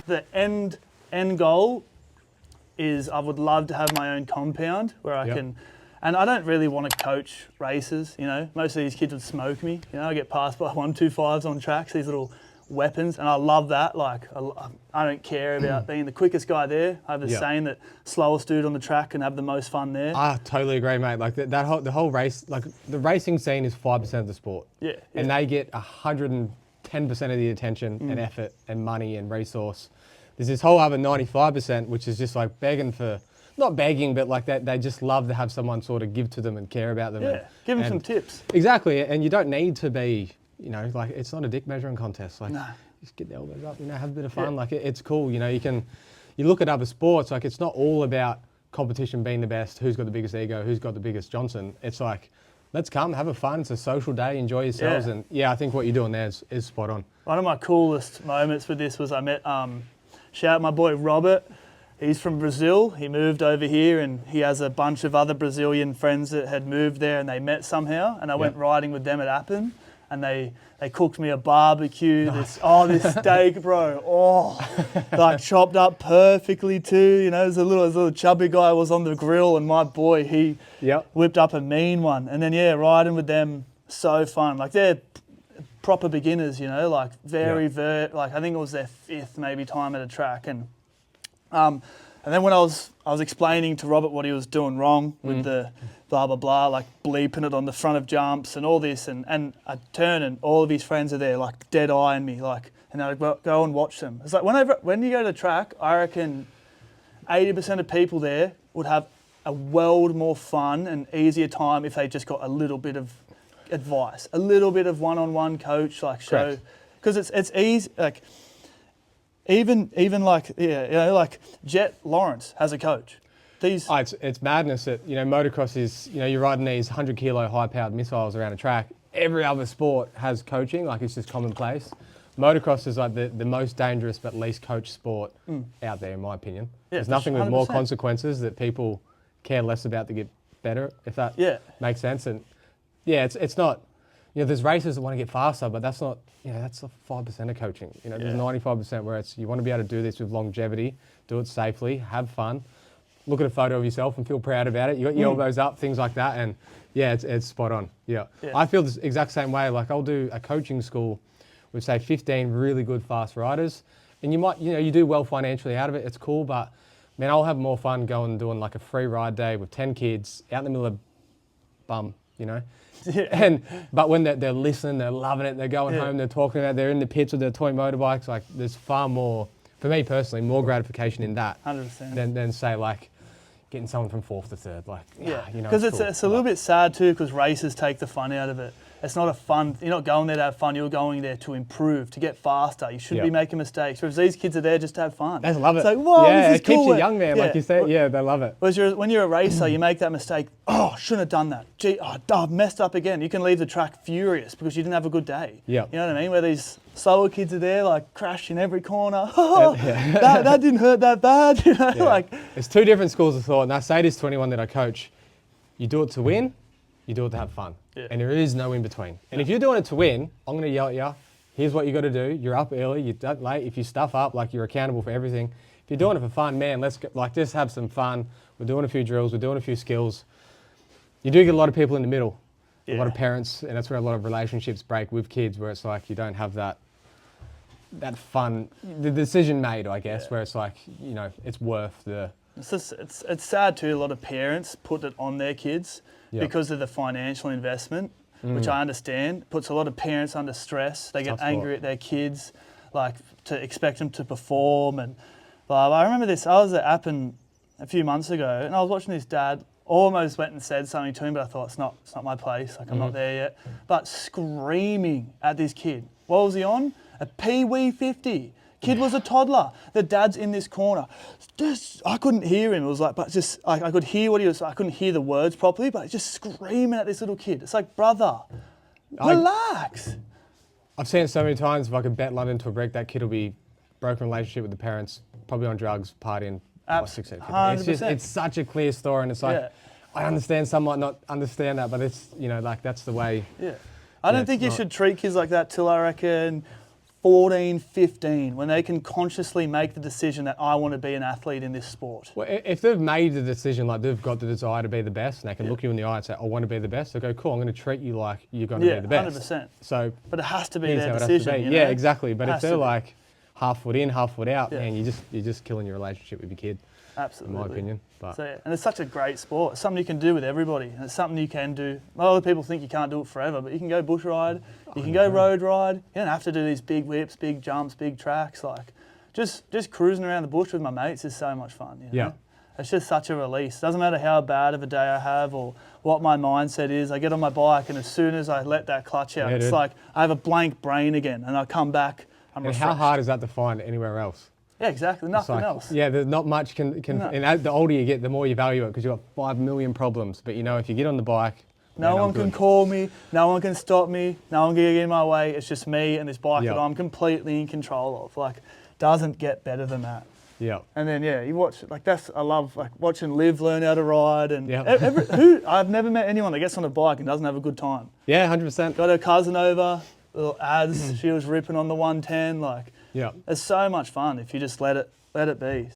the end goal is I would love to have my own compound where I can, and I don't really want to coach races, you know. Most of these kids would smoke me, you know. I get passed by 125s on tracks, these little weapons, and I love that. Like, I don't care about being the quickest guy there. I have the saying that slowest dude on the track can have the most fun there. I totally agree, mate. Like the whole race, like the racing scene is 5% of the sport. Yeah. And they get 110% of the attention and effort and money and resource. There's this whole other 95%, which is just like begging for, not begging, but like they just love to have someone sort of give to them and care about them. Yeah, give them some tips. Exactly, and you don't need to be, you know, like it's not a dick measuring contest. Like, just get the elbows up, you know, have a bit of fun. Like it's cool, you know. You look at other sports, like it's not all about competition being the best. Who's got the biggest ego? Who's got the biggest Johnson? It's like, let's come, have a fun. It's a social day. Enjoy yourselves, and I think what you're doing there is spot on. One of my coolest moments with this was I met, shout out my boy Robert. He's from Brazil. He moved over here, and he has a bunch of other Brazilian friends that had moved there, and they met somehow. And I went riding with them at Appin, and they cooked me a barbecue. Nice. This steak, bro. Like chopped up perfectly too. You know, there's a little chubby guy was on the grill, and my boy, he whipped up a mean one. And then riding with them, so fun. Like they're proper beginners, you know, like like I think it was their 5th maybe time at a track, and then when I was explaining to Robert what he was doing wrong with the blah, blah, blah, like bleeping it on the front of jumps and all this, and I turn and all of his friends are there, like dead eyeing me, like, and I'd go and watch them. It's like when you go to the track, I reckon 80% of people there would have a world more fun and easier time if they just got a little bit of advice, a little bit of one-on-one coach, like show, because it's easy, like, Even like you know, like Jet Lawrence has a coach. It's madness that, you know, motocross is, you know, you're riding these 100 kilo high powered missiles around a track. Every other sport has coaching, like it's just commonplace. Motocross is like the most dangerous but least coached sport out there, in my opinion. There's nothing with more consequences that people care less about to get better, if that makes sense. And it's not, you know, there's racers that want to get faster, but that's not, you know, that's the 5% of coaching. You know, there's 95% where it's, you want to be able to do this with longevity, do it safely, have fun, look at a photo of yourself and feel proud about it. You got your elbows up, things like that. And it's spot on. Yeah. I feel the exact same way. Like I'll do a coaching school with say 15 really good fast riders, and you might, you know, you do well financially out of it. It's cool, but man, I'll have more fun going and doing like a free ride day with 10 kids out in the middle of bum, you know. But when they're listening, they're loving it, they're going home, they're talking about, they're in the pits with their toy motorbikes, like there's far more, for me personally, more gratification in that 100%. than say like getting someone from 4th to 3rd. Like, you know, because it's a little bit sad too, because races take the fun out of it. It's not a fun, you're not going there to have fun, you're going there to improve, to get faster. You shouldn't be making mistakes. Whereas these kids are there just to have fun. They love it. It's like, whoa, this is it cool. keeps you young, man, like you said. Yeah, they love it. Whereas when you're a racer, you make that mistake, shouldn't have done that. Gee, I've messed up again. You can leave the track furious because you didn't have a good day. Yeah. You know what I mean? Where these slower kids are there, like crashing every corner. That didn't hurt that bad. You know, like. It's two different schools of thought, and I say this to anyone that I coach. You do it to win, you do it to have fun. And there is no in between. And if you're doing it to win, I'm going to yell at you. Here's what you got to do. You're up early. You're done late. If you stuff up, like you're accountable for everything. If you're doing it for fun, man, let's go, like just have some fun. We're doing a few drills. We're doing a few skills. You do get a lot of people in the middle. A lot of parents, and that's where a lot of relationships break with kids, where it's like you don't have that fun, the decision made, I guess, where it's like, you know, it's worth the. It's sad too. A lot of parents put it on their kids. Because of the financial investment, which I understand, puts a lot of parents under stress. They get angry at their kids, like to expect them to perform and blah, blah. I remember this, I was at Appin a few months ago and I was watching this dad, almost went and said something to him, but I thought it's not my place, like I'm not there yet. But screaming at this kid. What was he on? A Pee-wee 50. Kid was a toddler. The dad's in this corner. I couldn't hear him. It was like, but just I could hear what he was. I couldn't hear the words properly, but just screaming at this little kid. It's like, brother, relax. I've seen it so many times. If I could bet London to a wreck, that kid will be broken relationship with the parents, probably on drugs, partying. Absolutely. It's such a clear story, and it's like I understand some might not understand that, but it's, you know, like that's the way. Yeah, I don't think you should treat kids like that till I reckon 14, 15, when they can consciously make the decision that I want to be an athlete in this sport. Well, if they've made the decision, like they've got the desire to be the best, and they can look you in the eye and say, I want to be the best, they go, cool, I'm going to treat you like you're going to be the best. 100%. So, but it has to be here's their how it has to decision. be. You know? Yeah, exactly. But It if has to they're be. like half foot in, half foot out, Yeah. man, you're just killing your relationship with your kid. Absolutely. In my opinion. But So, yeah, and it's such a great sport. It's something you can do with everybody. And it's something you can do. A lot of people think you can't do it forever, but you can go bush ride, you can go road ride. You don't have to do these big whips, big jumps, big tracks. Like, just cruising around the bush with my mates is so much fun. You know? Yeah. It's just such a release. Doesn't matter how bad of a day I have or what my mindset is. I get on my bike, and as soon as I let that clutch out, it's like I have a blank brain again, and I come back, I'm refreshed. how hard is that to find anywhere else? Yeah, exactly. Nothing else. Yeah, there's not much can No. and the older you get, the more you value it, because you've got 5 million problems. But you know, if you get on the bike, No one can call me, no one can stop me, no one can get in my way. It's just me and this bike that I'm completely in control of. Like, doesn't get better than that. Yeah. And then you watch, like, I love like watching Liv learn how to ride, and Yeah. I've never met anyone that gets on a bike and doesn't have a good time. Yeah, 100%. Got her cousin over, little ads, she was ripping on the 110, like. Yeah. It's so much fun if you just let it be.